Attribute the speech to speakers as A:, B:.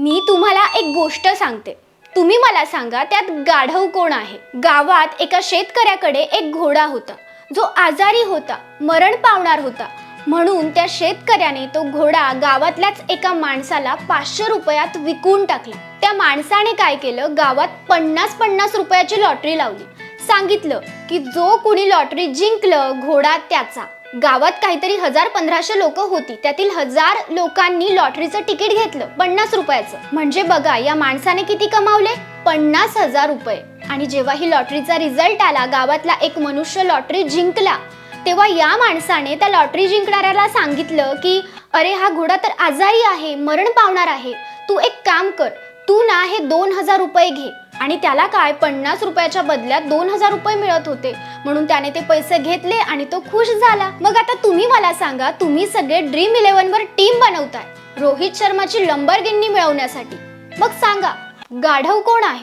A: मी तुम्हाला एक गोष्ट सांगते, तुम्ही मला सांगा त्यात गाढव कोण आहे। गावात एका शेतकऱ्याकडे एक घोडा होता जो आजारी होता, मरण पावणार होता। म्हणून त्या शेतकऱ्याने तो घोडा गावातल्याच एका माणसाला 500 रुपयात विकून टाकला। त्या माणसाने काय केलं, गावात 50-50 रुपयाची लॉटरी लावली। सांगितलं की जो कोणी लॉटरी जिंकलं घोडा त्याचा। गावात काहीतरी 1000-1500 लोक होती, त्यातील 1000 लोकांनी लॉटरीचं तिकीट घेतलं 50 रुपयाचं। म्हणजे बघा या माणसाने किती कमावले, 50,000 रुपये। आणि जेव्हा ही लॉटरीचा रिझल्ट आला, गावातला एक मनुष्य लॉटरी जिंकला, तेव्हा या माणसाने त्या लॉटरी जिंकणाऱ्याला सांगितलं की अरे हा घोडा तर आजारी आहे, मरण पावणार आहे, तू एक काम कर, तू ना हे 2000 रुपये घे। आणि त्याला काय 50 रुपयाच्या बदल्यात 2000 रुपये मिळत होते, म्हणून त्याने ते पैसे घेतले आणि तो खुश झाला। मग आता तुम्ही मला सांगा, तुम्ही सगळे ड्रीम 11 वर टीम बनवताय रोहित शर्माची लंबरगिनी मिळवण्यासाठी, मग सांगा गाढव कोण आहे।